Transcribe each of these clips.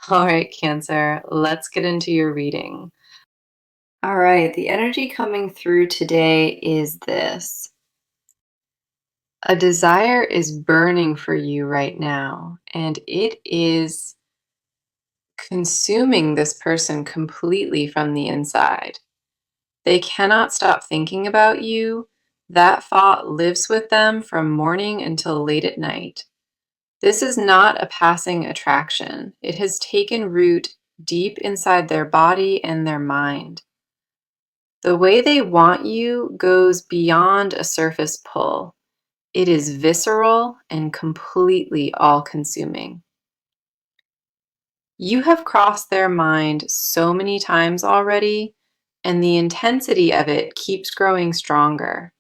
All right, Cancer, let's get into your reading. All right, the energy coming through today is this. A desire is burning for you right now, and it is consuming this person completely from the inside. They cannot stop thinking about you. That thought lives with them from morning until late at night. This is not a passing attraction. It has taken root deep inside their body and their mind. The way they want you goes beyond a surface pull. It is visceral and completely all-consuming. You have crossed their mind so many times already, and the intensity of it keeps growing stronger.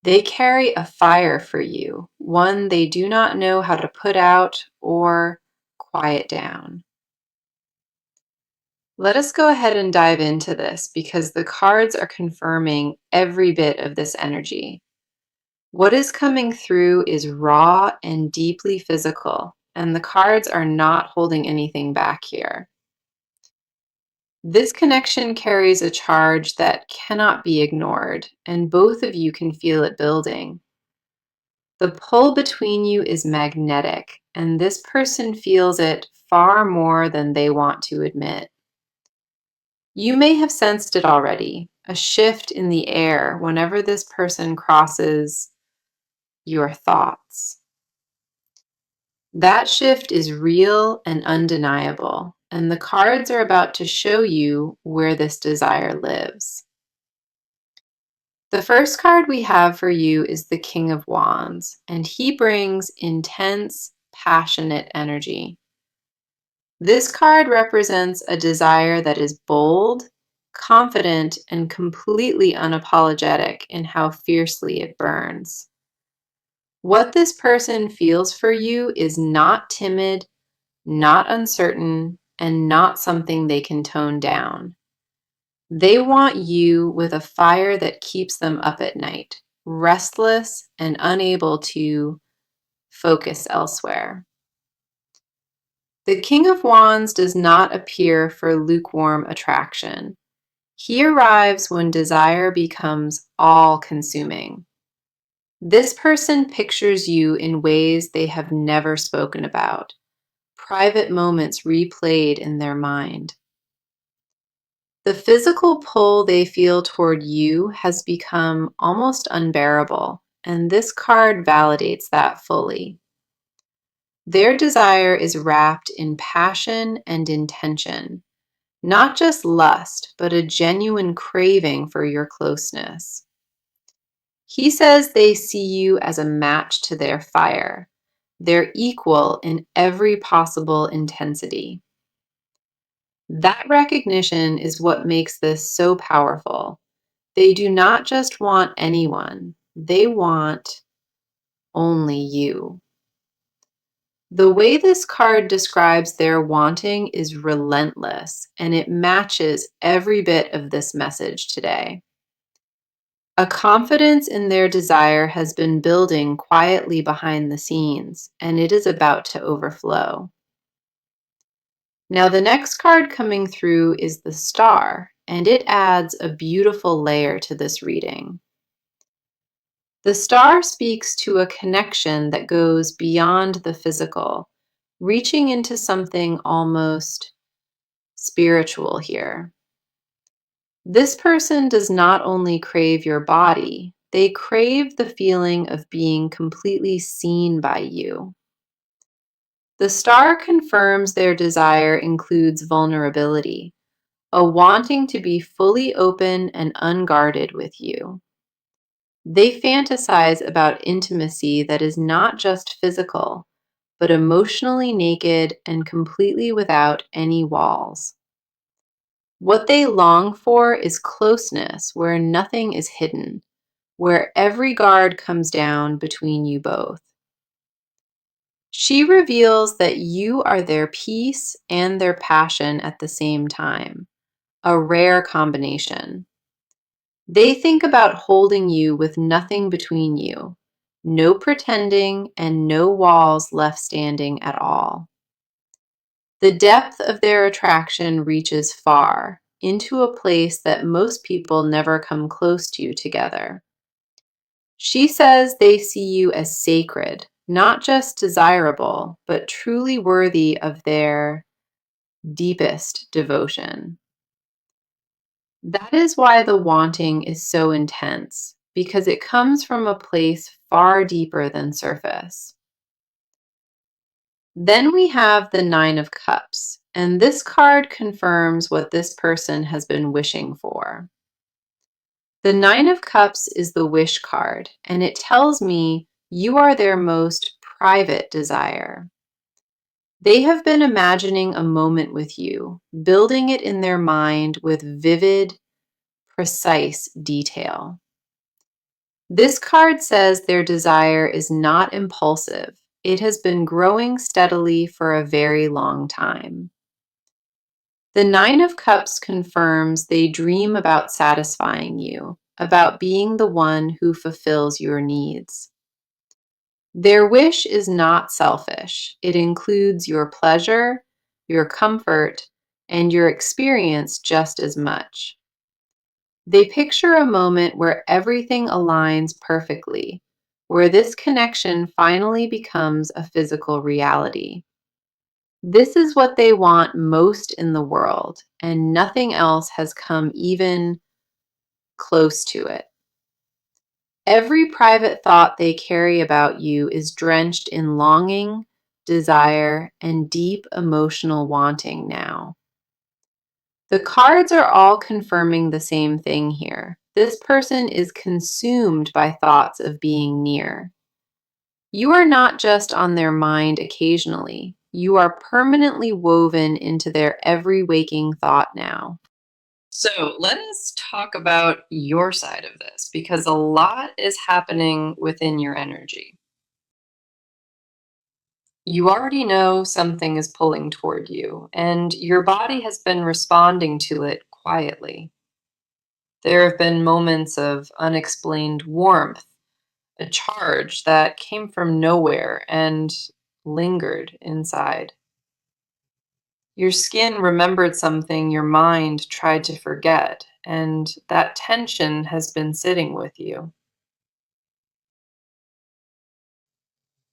They carry a fire for you, one they do not know how to put out or quiet down. Let us go ahead and dive into this because the cards are confirming every bit of this energy. What is coming through is raw and deeply physical, and the cards are not holding anything back here. This connection carries a charge that cannot be ignored, and both of you can feel it building. The pull between you is magnetic, and this person feels it far more than they want to admit. You may have sensed it already, a shift in the air whenever this person crosses your thoughts. That shift is real and undeniable, and the cards are about to show you where this desire lives. The first card we have for you is the King of Wands, and he brings intense, passionate energy. This card represents a desire that is bold, confident, and completely unapologetic in how fiercely it burns. What this person feels for you is not timid, not uncertain, and not something they can tone down. They want you with a fire that keeps them up at night, restless and unable to focus elsewhere. The King of Wands does not appear for lukewarm attraction. He arrives when desire becomes all-consuming. This person pictures you in ways they have never spoken about, private moments replayed in their mind. The physical pull they feel toward you has become almost unbearable, and this card validates that fully. Their desire is wrapped in passion and intention, not just lust, but a genuine craving for your closeness. He says they see you as a match to their fire, their equal in every possible intensity. That recognition is what makes this so powerful. They do not just want anyone, they want only you. The way this card describes their wanting is relentless, and it matches every bit of this message today. A confidence in their desire has been building quietly behind the scenes, and it is about to overflow. Now, the next card coming through is the Star, and it adds a beautiful layer to this reading. The Star speaks to a connection that goes beyond the physical, reaching into something almost spiritual here. This person does not only crave your body, they crave the feeling of being completely seen by you. The Star confirms their desire includes vulnerability, a wanting to be fully open and unguarded with you. They fantasize about intimacy that is not just physical, but emotionally naked and completely without any walls. What they long for is closeness where nothing is hidden, where every guard comes down between you both. She reveals that you are their peace and their passion at the same time, a rare combination. They think about holding you with nothing between you, no pretending and no walls left standing at all. The depth of their attraction reaches far, into a place that most people never come close to together. She says they see you as sacred, not just desirable, but truly worthy of their deepest devotion. That is why the wanting is so intense, because it comes from a place far deeper than surface. Then we have the Nine of Cups, and this card confirms what this person has been wishing for. The Nine of Cups is the wish card, and it tells me you are their most private desire. They have been imagining a moment with you, building it in their mind with vivid, precise detail. This card says their desire is not impulsive. It has been growing steadily for a very long time. The Nine of Cups confirms they dream about satisfying you, about being the one who fulfills your needs. Their wish is not selfish. It includes your pleasure, your comfort, and your experience just as much. They picture a moment where everything aligns perfectly, where this connection finally becomes a physical reality. This is what they want most in the world, and nothing else has come even close to it. Every private thought they carry about you is drenched in longing, desire, and deep emotional wanting now. The cards are all confirming the same thing here. This person is consumed by thoughts of being near. You are not just on their mind occasionally, you are permanently woven into their every waking thought now. So let us talk about your side of this because a lot is happening within your energy. You already know something is pulling toward you, and your body has been responding to it quietly. There have been moments of unexplained warmth, a charge that came from nowhere and lingered inside. Your skin remembered something your mind tried to forget, and that tension has been sitting with you.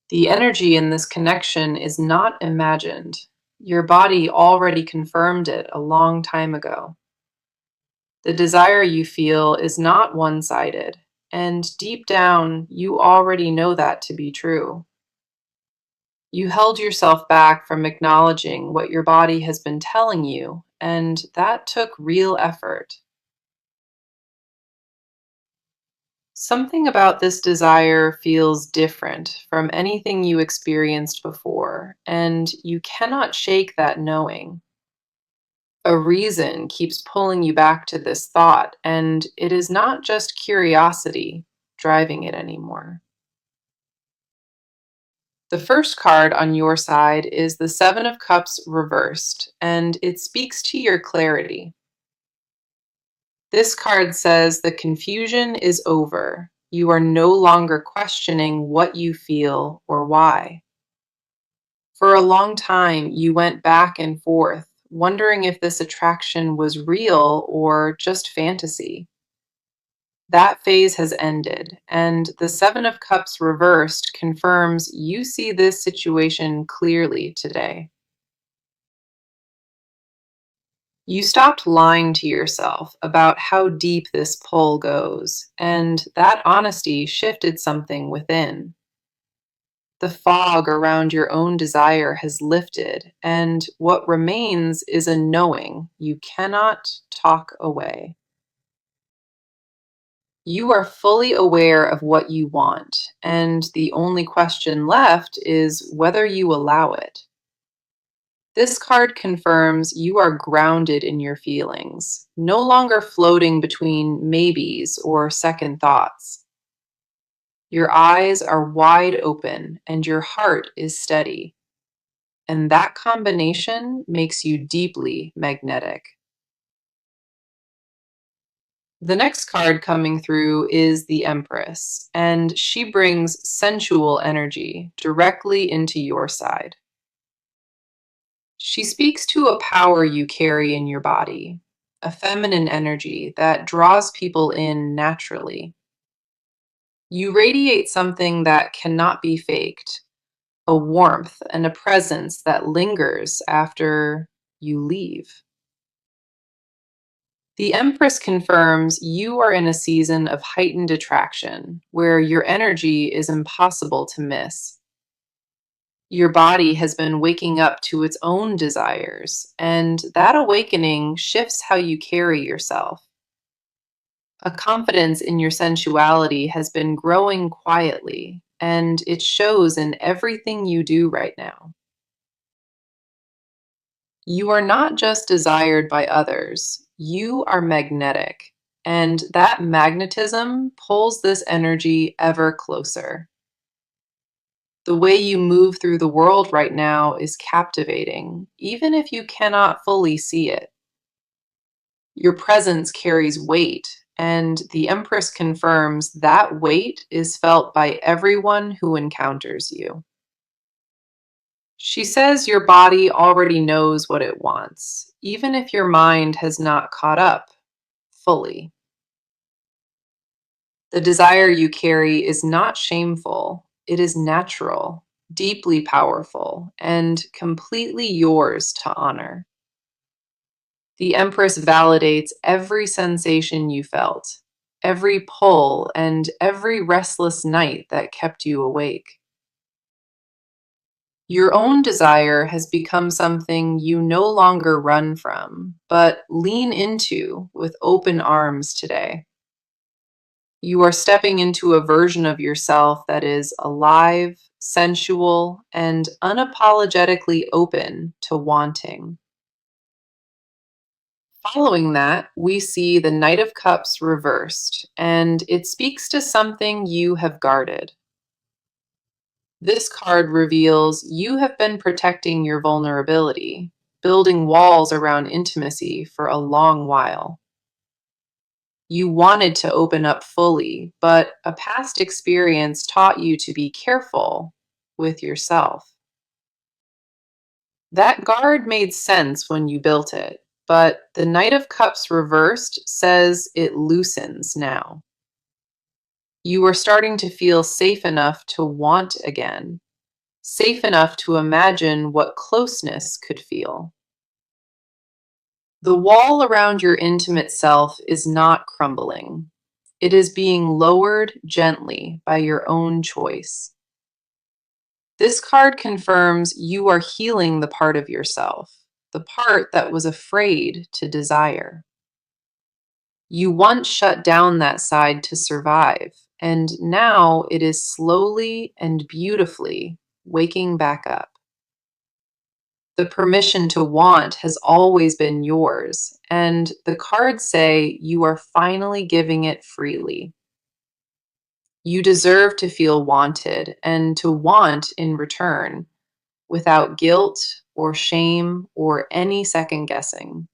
The energy in this connection is not imagined. Your body already confirmed it a long time ago. The desire you feel is not one-sided, and deep down, you already know that to be true. You held yourself back from acknowledging what your body has been telling you, and that took real effort. Something about this desire feels different from anything you experienced before, and you cannot shake that knowing. A reason keeps pulling you back to this thought, and it is not just curiosity driving it anymore. The first card on your side is the Seven of Cups reversed, and it speaks to your clarity. This card says the confusion is over. You are no longer questioning what you feel or why. For a long time, you went back and forth, wondering if this attraction was real or just fantasy. That phase has ended, and the Seven of Cups reversed confirms you see this situation clearly today. You stopped lying to yourself about how deep this pull goes, and that honesty shifted something within. The fog around your own desire has lifted, and what remains is a knowing you cannot talk away. You are fully aware of what you want, and the only question left is whether you allow it. This card confirms you are grounded in your feelings, no longer floating between maybes or second thoughts. Your eyes are wide open and your heart is steady, and that combination makes you deeply magnetic. The next card coming through is the Empress, and she brings sensual energy directly into your side. She speaks to a power you carry in your body, a feminine energy that draws people in naturally. You radiate something that cannot be faked, a warmth and a presence that lingers after you leave. The Empress confirms you are in a season of heightened attraction where your energy is impossible to miss. Your body has been waking up to its own desires, and that awakening shifts how you carry yourself. A confidence in your sensuality has been growing quietly, and it shows in everything you do right now. You are not just desired by others, you are magnetic, and that magnetism pulls this energy ever closer. The way you move through the world right now is captivating, even if you cannot fully see it. Your presence carries weight, and the Empress confirms that weight is felt by everyone who encounters you. She says your body already knows what it wants, even if your mind has not caught up fully. The desire you carry is not shameful, it is natural, deeply powerful, and completely yours to honor. The Empress validates every sensation you felt, every pull, and every restless night that kept you awake. Your own desire has become something you no longer run from, but lean into with open arms today. You are stepping into a version of yourself that is alive, sensual, and unapologetically open to wanting. Following that, we see the Knight of Cups reversed, and it speaks to something you have guarded. This card reveals you have been protecting your vulnerability, building walls around intimacy for a long while. You wanted to open up fully, but a past experience taught you to be careful with yourself. That guard made sense when you built it, but the Knight of Cups reversed says it loosens now. You are starting to feel safe enough to want again, safe enough to imagine what closeness could feel. The wall around your intimate self is not crumbling. It is being lowered gently by your own choice. This card confirms you are healing the part of yourself, the part that was afraid to desire. You once shut down that side to survive, and now it is slowly and beautifully waking back up. The permission to want has always been yours, and the cards say you are finally giving it freely. You deserve to feel wanted and to want in return without guilt or shame or any second guessing.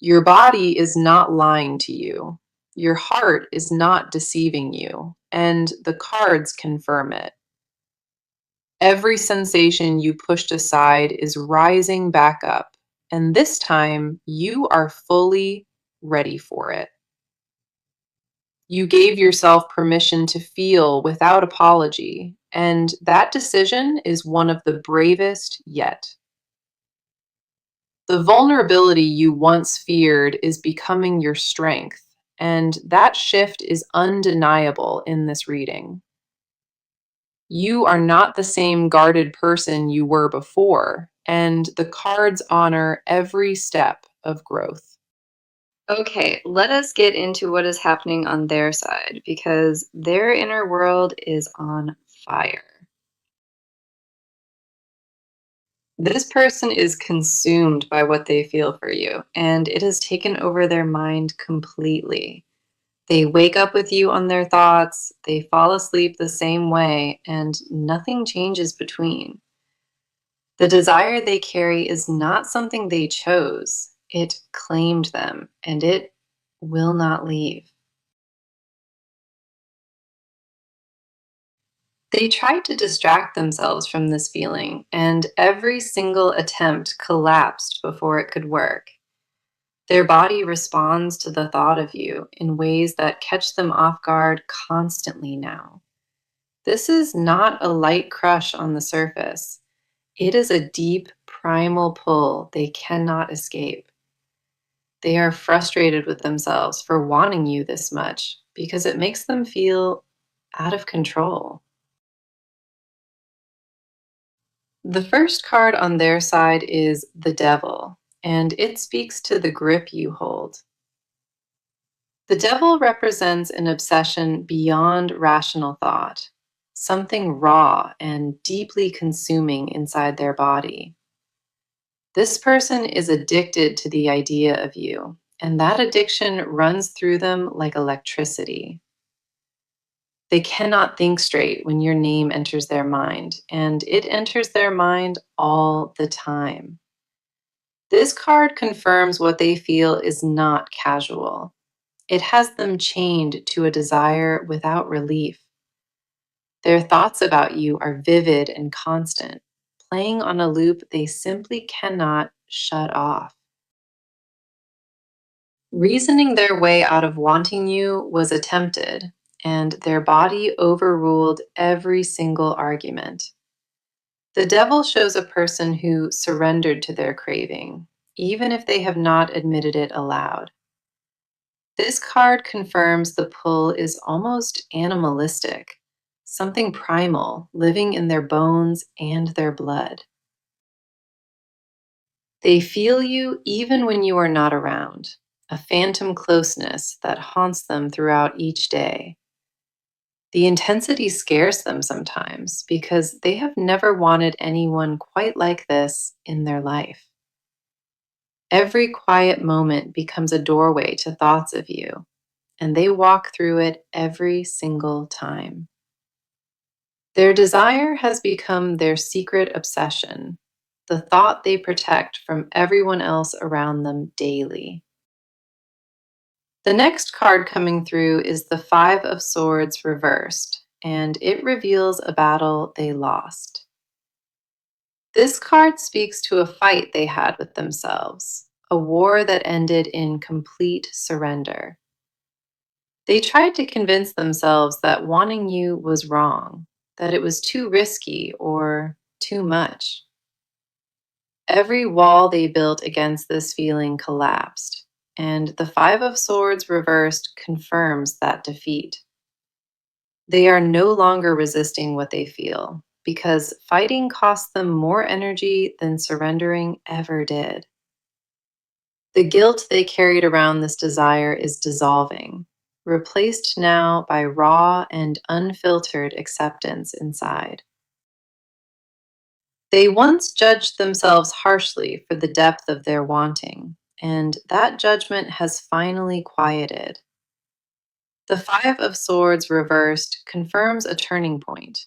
Your body is not lying to you. Your heart is not deceiving you, and the cards confirm it. Every sensation you pushed aside is rising back up, and this time you are fully ready for it. You gave yourself permission to feel without apology, and that decision is one of the bravest yet. The vulnerability you once feared is becoming your strength, and that shift is undeniable in this reading. You are not the same guarded person you were before, and the cards honor every step of growth. Okay, let us get into what is happening on their side because their inner world is on fire. This person is consumed by what they feel for you, and it has taken over their mind completely. They wake up with you on their thoughts, they fall asleep the same way, and nothing changes between. The desire they carry is not something they chose, it claimed them, and it will not leave. They tried to distract themselves from this feeling, and every single attempt collapsed before it could work. Their body responds to the thought of you in ways that catch them off guard constantly now. This is not a light crush on the surface. It is a deep, primal pull they cannot escape. They are frustrated with themselves for wanting you this much because it makes them feel out of control. The first card on their side is the Devil, and it speaks to the grip you hold. The Devil represents an obsession beyond rational thought, something raw and deeply consuming inside their body. This person is addicted to the idea of you, and that addiction runs through them like electricity. They cannot think straight when your name enters their mind, and it enters their mind all the time. This card confirms what they feel is not casual. It has them chained to a desire without relief. Their thoughts about you are vivid and constant, playing on a loop they simply cannot shut off. Reasoning their way out of wanting you was attempted, and their body overruled every single argument. The devil shows a person who surrendered to their craving, even if they have not admitted it aloud. This card confirms the pull is almost animalistic, something primal living in their bones and their blood. They feel you even when you are not around, a phantom closeness that haunts them throughout each day. The intensity scares them sometimes because they have never wanted anyone quite like this in their life. Every quiet moment becomes a doorway to thoughts of you, and they walk through it every single time. Their desire has become their secret obsession, the thought they protect from everyone else around them daily. The next card coming through is the Five of Swords reversed, and it reveals a battle they lost. This card speaks to a fight they had with themselves, a war that ended in complete surrender. They tried to convince themselves that wanting you was wrong, that it was too risky or too much. Every wall they built against this feeling collapsed, and the Five of Swords reversed confirms that defeat. They are no longer resisting what they feel because fighting costs them more energy than surrendering ever did. The guilt they carried around this desire is dissolving, replaced now by raw and unfiltered acceptance inside. They once judged themselves harshly for the depth of their wanting, and that judgment has finally quieted. The Five of Swords reversed confirms a turning point,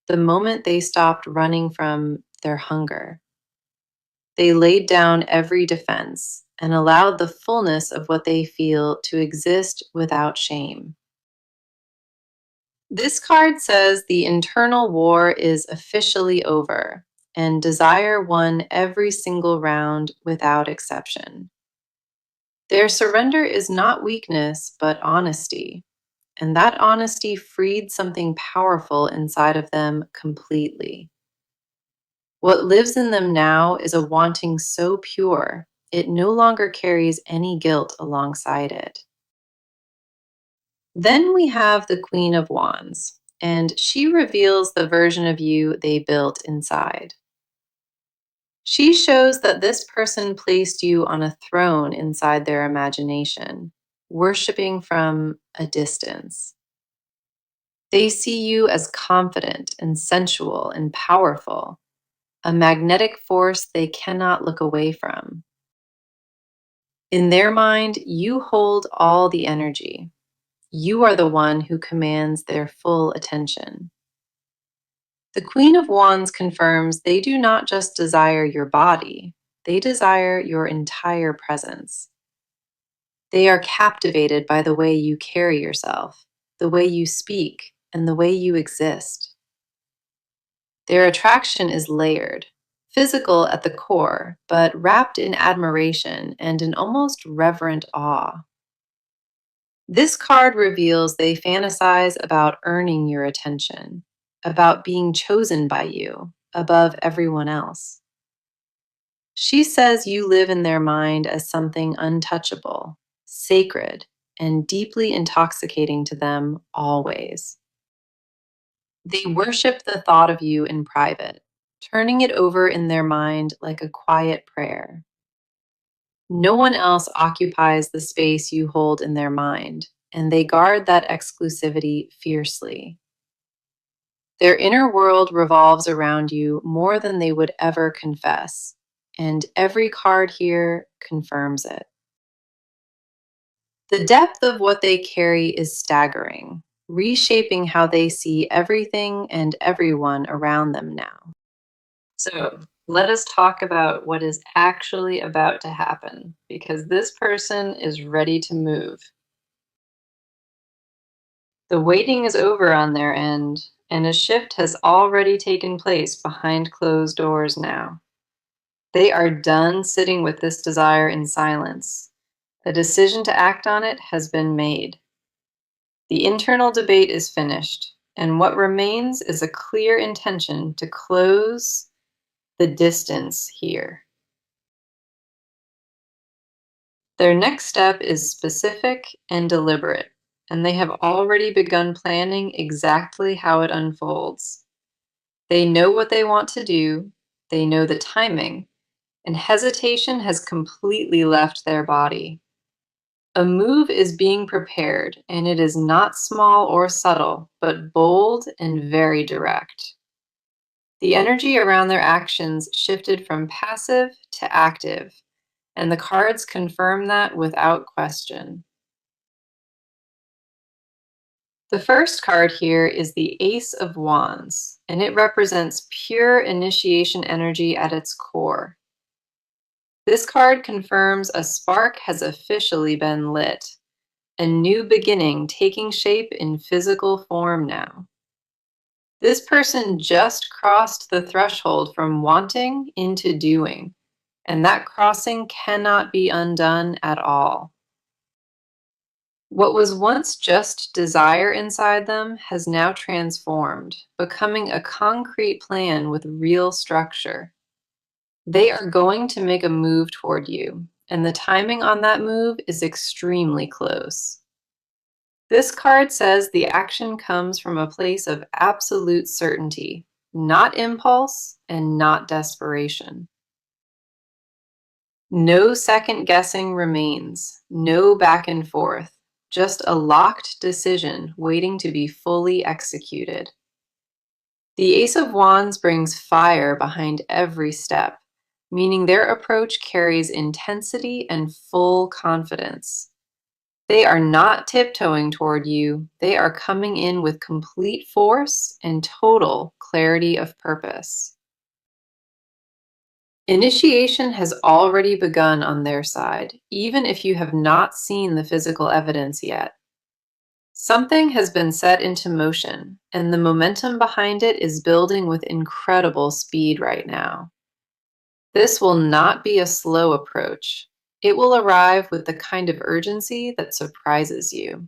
the moment they stopped running from their hunger. They laid down every defense and allowed the fullness of what they feel to exist without shame. This card says the internal war is officially over, and desire won every single round without exception. Their surrender is not weakness, but honesty, and that honesty freed something powerful inside of them completely. What lives in them now is a wanting so pure, it no longer carries any guilt alongside it. Then we have the Queen of Wands, and she reveals the version of you they built inside. She shows that this person placed you on a throne inside their imagination, worshiping from a distance. They see you as confident and sensual and powerful, a magnetic force they cannot look away from. In their mind, you hold all the energy. You are the one who commands their full attention. The Queen of Wands confirms they do not just desire your body, they desire your entire presence. They are captivated by the way you carry yourself, the way you speak, and the way you exist. Their attraction is layered, physical at the core, but wrapped in admiration and an almost reverent awe. This card reveals they fantasize about earning your attention, about being chosen by you above everyone else. She says you live in their mind as something untouchable, sacred, and deeply intoxicating to them always. They worship the thought of you in private, turning it over in their mind like a quiet prayer. No one else occupies the space you hold in their mind, and they guard that exclusivity fiercely. Their inner world revolves around you more than they would ever confess, and every card here confirms it. The depth of what they carry is staggering, reshaping how they see everything and everyone around them now. So, let us talk about what is actually about to happen because this person is ready to move. The waiting is over on their end, and a shift has already taken place behind closed doors now. They are done sitting with this desire in silence. A decision to act on it has been made. The internal debate is finished, and what remains is a clear intention to close the distance here. Their next step is specific and deliberate, and they have already begun planning exactly how it unfolds. They know what they want to do, they know the timing, and hesitation has completely left their body. A move is being prepared, and it is not small or subtle, but bold and very direct. The energy around their actions shifted from passive to active, and the cards confirm that without question. The first card here is the Ace of Wands, and it represents pure initiation energy at its core. This card confirms a spark has officially been lit, a new beginning taking shape in physical form now. This person just crossed the threshold from wanting into doing, and that crossing cannot be undone at all. What was once just desire inside them has now transformed, becoming a concrete plan with real structure. They are going to make a move toward you, and the timing on that move is extremely close. This card says the action comes from a place of absolute certainty, not impulse and not desperation. No second guessing remains, no back and forth, just a locked decision waiting to be fully executed. The Ace of Wands brings fire behind every step, meaning their approach carries intensity and full confidence. They are not tiptoeing toward you, they are coming in with complete force and total clarity of purpose. Initiation has already begun on their side, even if you have not seen the physical evidence yet. Something has been set into motion, and the momentum behind it is building with incredible speed right now. This will not be a slow approach. It will arrive with the kind of urgency that surprises you.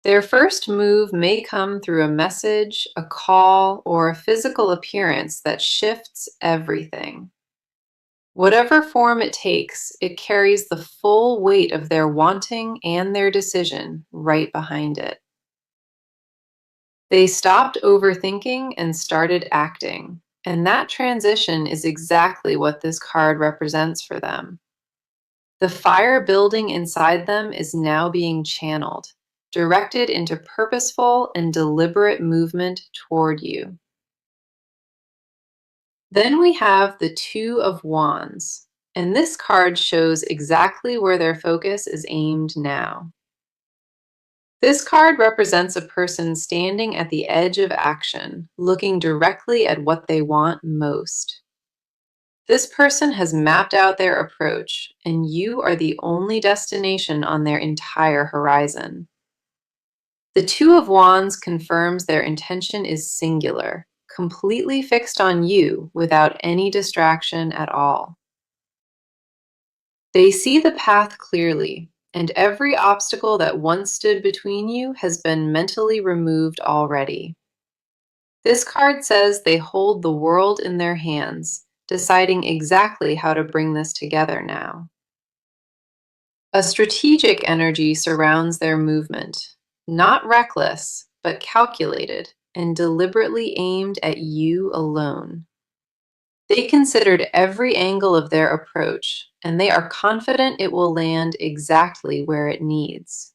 Their first move may come through a message, a call, or a physical appearance that shifts everything. Whatever form it takes, it carries the full weight of their wanting and their decision right behind it. They stopped overthinking and started acting, and that transition is exactly what this card represents for them. The fire building inside them is now being channeled, directed into purposeful and deliberate movement toward you. Then we have the Two of Wands, and this card shows exactly where their focus is aimed now. This card represents a person standing at the edge of action, looking directly at what they want most. This person has mapped out their approach, and you are the only destination on their entire horizon. The Two of Wands confirms their intention is singular, completely fixed on you without any distraction at all. They see the path clearly, and every obstacle that once stood between you has been mentally removed already. This card says they hold the world in their hands, deciding exactly how to bring this together now. A strategic energy surrounds their movement, not reckless, but calculated and deliberately aimed at you alone. They considered every angle of their approach, and they are confident it will land exactly where it needs.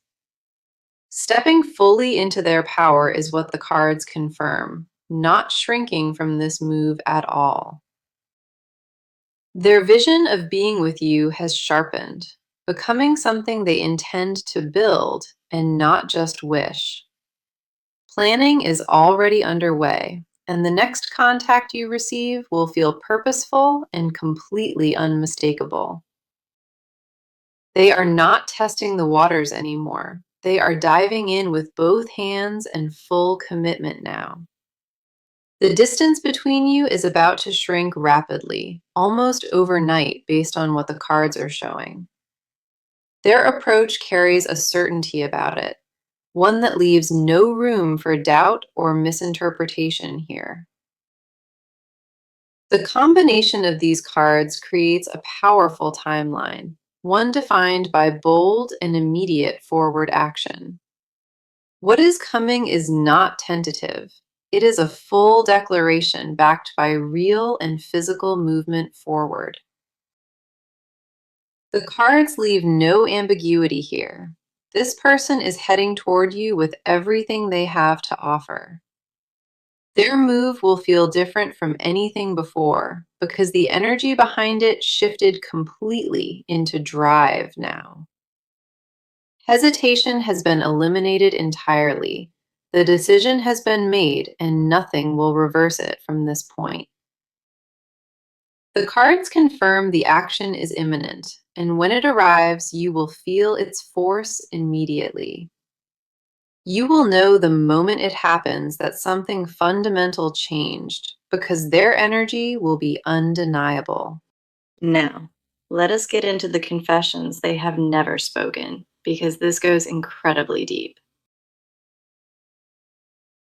Stepping fully into their power is what the cards confirm, not shrinking from this move at all. Their vision of being with you has sharpened, becoming something they intend to build and not just wish. Planning is already underway, and the next contact you receive will feel purposeful and completely unmistakable. They are not testing the waters anymore. They are diving in with both hands and full commitment now. The distance between you is about to shrink rapidly, almost overnight based on what the cards are showing. Their approach carries a certainty about it, one that leaves no room for doubt or misinterpretation here. The combination of these cards creates a powerful timeline, one defined by bold and immediate forward action. What is coming is not tentative. It is a full declaration backed by real and physical movement forward. The cards leave no ambiguity here. This person is heading toward you with everything they have to offer. Their move will feel different from anything before because the energy behind it shifted completely into drive now. Hesitation has been eliminated entirely. The decision has been made, and nothing will reverse it from this point. The cards confirm the action is imminent, and when it arrives, you will feel its force immediately. You will know the moment it happens that something fundamental changed because their energy will be undeniable. Now, let us get into the confessions they have never spoken, because this goes incredibly deep.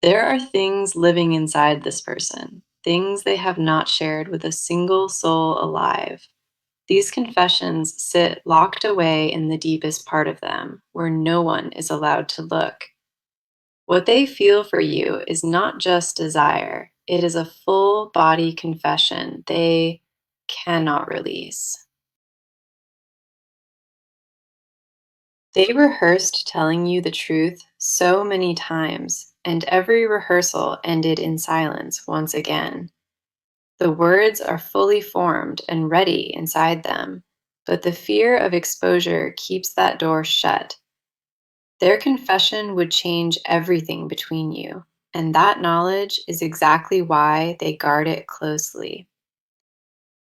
There are things living inside this person, things they have not shared with a single soul alive. These confessions sit locked away in the deepest part of them, where no one is allowed to look. What they feel for you is not just desire, it is a full body confession they cannot release. They rehearsed telling you the truth so many times, and every rehearsal ended in silence once again. The words are fully formed and ready inside them, but the fear of exposure keeps that door shut. Their confession would change everything between you, and that knowledge is exactly why they guard it closely.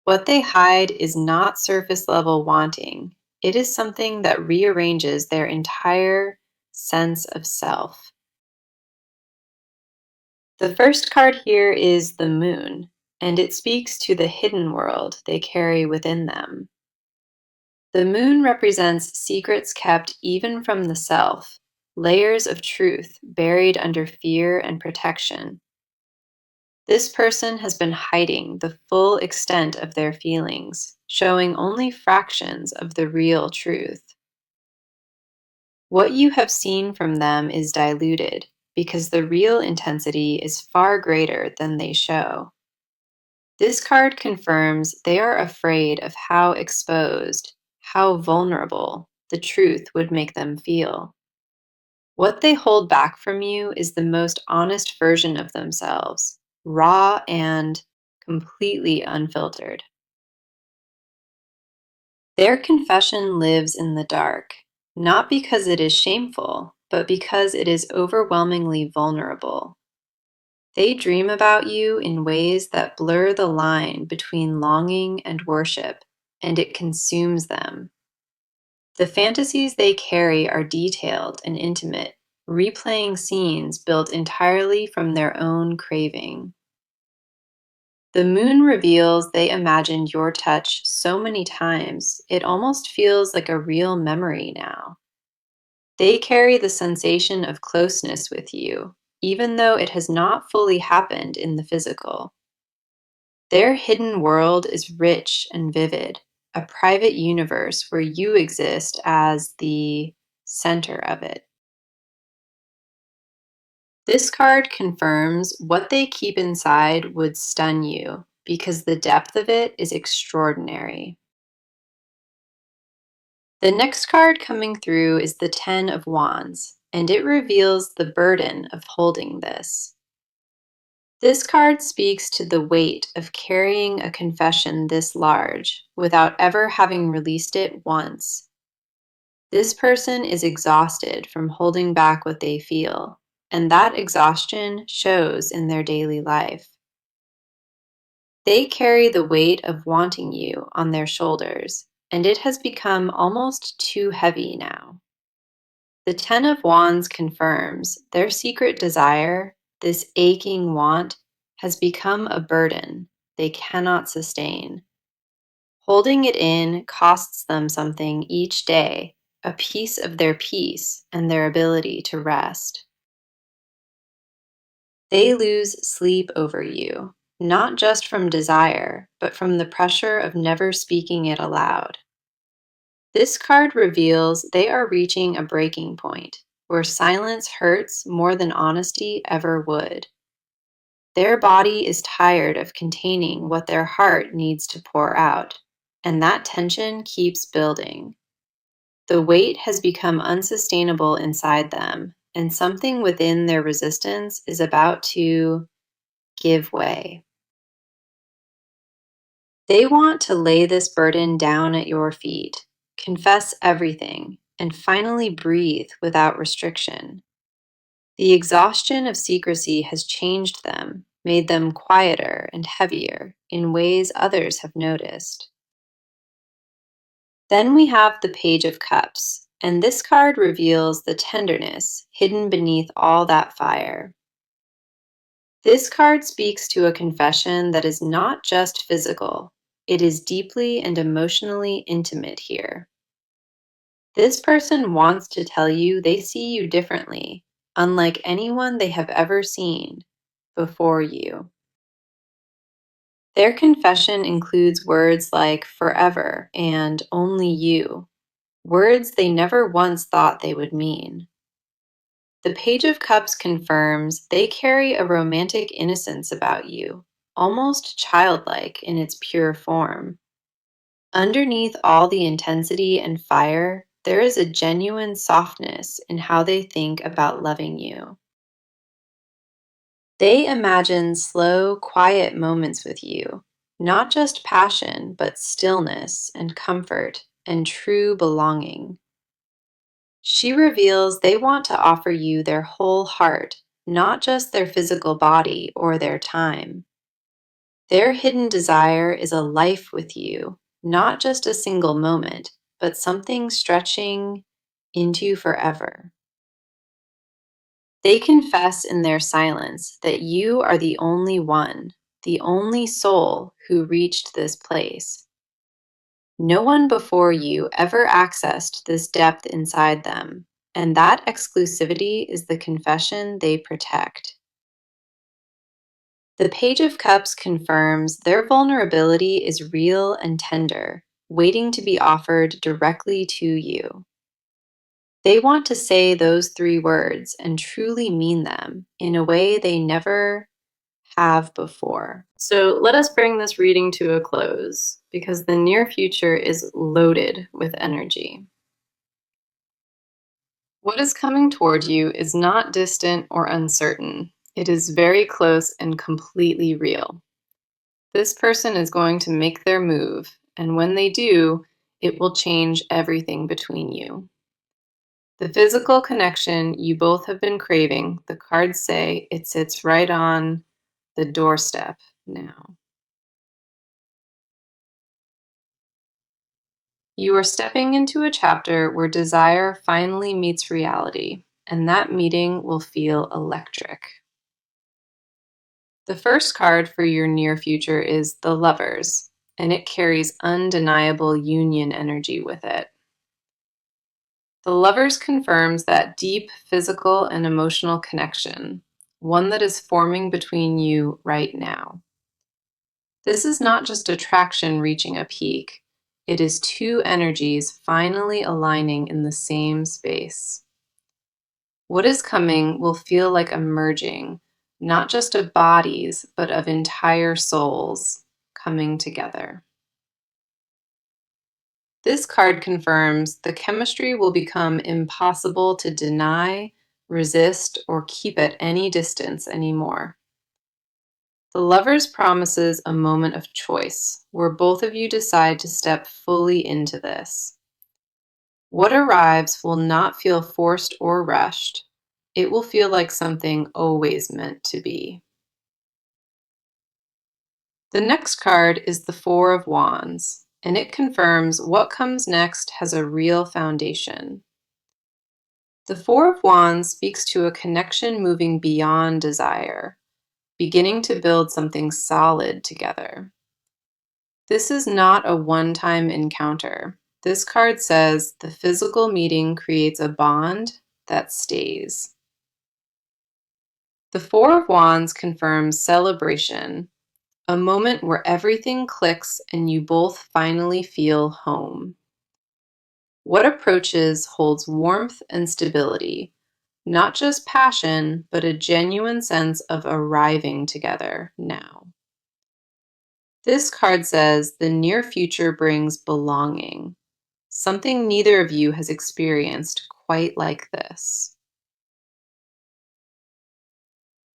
What they hide is not surface level wanting, it is something that rearranges their entire sense of self. The first card here is the moon, and it speaks to the hidden world they carry within them. The moon represents secrets kept even from the self, layers of truth buried under fear and protection. This person has been hiding the full extent of their feelings, showing only fractions of the real truth. What you have seen from them is diluted because the real intensity is far greater than they show. This card confirms they are afraid of how exposed, how vulnerable the truth would make them feel. What they hold back from you is the most honest version of themselves, raw and completely unfiltered. Their confession lives in the dark, not because it is shameful, but because it is overwhelmingly vulnerable. They dream about you in ways that blur the line between longing and worship, and it consumes them. The fantasies they carry are detailed and intimate, replaying scenes built entirely from their own craving. The moon reveals they imagined your touch so many times, it almost feels like a real memory now. They carry the sensation of closeness with you, even though it has not fully happened in the physical. Their hidden world is rich and vivid, a private universe where you exist as the center of it. This card confirms what they keep inside would stun you because the depth of it is extraordinary. The next card coming through is the Ten of Wands, and it reveals the burden of holding this. This card speaks to the weight of carrying a confession this large without ever having released it once. This person is exhausted from holding back what they feel, and that exhaustion shows in their daily life. They carry the weight of wanting you on their shoulders, and it has become almost too heavy now. The Ten of Wands confirms their secret desire, this aching want, has become a burden they cannot sustain. Holding it in costs them something each day, a piece of their peace and their ability to rest. They lose sleep over you, not just from desire, but from the pressure of never speaking it aloud. This card reveals they are reaching a breaking point where silence hurts more than honesty ever would. Their body is tired of containing what their heart needs to pour out, and that tension keeps building. The weight has become unsustainable inside them, and something within their resistance is about to give way. They want to lay this burden down at your feet, confess everything, and finally breathe without restriction. The exhaustion of secrecy has changed them, made them quieter and heavier in ways others have noticed. Then we have the Page of Cups, and this card reveals the tenderness hidden beneath all that fire. This card speaks to a confession that is not just physical, it is deeply and emotionally intimate here. This person wants to tell you they see you differently, unlike anyone they have ever seen before you. Their confession includes words like forever and only you, words they never once thought they would mean. The Page of Cups confirms they carry a romantic innocence about you, almost childlike in its pure form. Underneath all the intensity and fire, there is a genuine softness in how they think about loving you. They imagine slow, quiet moments with you, not just passion, but stillness and comfort and true belonging. She reveals they want to offer you their whole heart, not just their physical body or their time. Their hidden desire is a life with you, not just a single moment, but something stretching into forever. They confess in their silence that you are the only one, the only soul who reached this place. No one before you ever accessed this depth inside them, and that exclusivity is the confession they protect. The Page of Cups confirms their vulnerability is real and tender, waiting to be offered directly to you. They want to say those three words and truly mean them in a way they never have before. So let us bring this reading to a close because the near future is loaded with energy. What is coming toward you is not distant or uncertain. It is very close and completely real. This person is going to make their move, and when they do, it will change everything between you. The physical connection you both have been craving, the cards say it sits right on the doorstep now. You are stepping into a chapter where desire finally meets reality, and that meeting will feel electric. The first card for your near future is the Lovers, and it carries undeniable union energy with it. The Lovers confirms that deep physical and emotional connection, one that is forming between you right now. This is not just attraction reaching a peak, it is two energies finally aligning in the same space. What is coming will feel like a merging, not just of bodies, but of entire souls coming together. This card confirms the chemistry will become impossible to deny, resist, or keep at any distance anymore. The Lovers promises a moment of choice where both of you decide to step fully into this. What arrives will not feel forced or rushed. It will feel like something always meant to be. The next card is the Four of Wands, and it confirms what comes next has a real foundation. The Four of Wands speaks to a connection moving beyond desire, beginning to build something solid together. This is not a one-time encounter. This card says the physical meeting creates a bond that stays. The Four of Wands confirms celebration, a moment where everything clicks and you both finally feel home. What approaches holds warmth and stability, not just passion, but a genuine sense of arriving together now. This card says the near future brings belonging, something neither of you has experienced quite like this.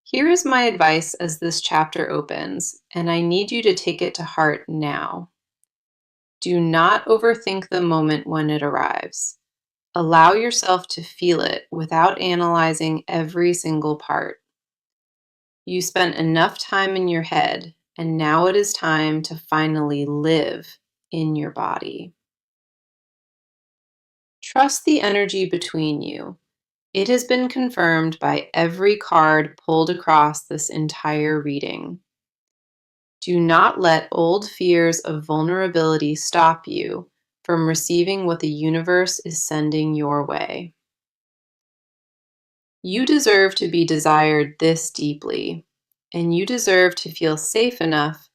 Here is my advice as this chapter opens, and I need you to take it to heart now. Do not overthink the moment when it arrives. Allow yourself to feel it without analyzing every single part. You spent enough time in your head, and now it is time to finally live in your body. Trust the energy between you. It has been confirmed by every card pulled across this entire reading. Do not let old fears of vulnerability stop you from receiving what the universe is sending your way. You deserve to be desired this deeply, and you deserve to feel safe enough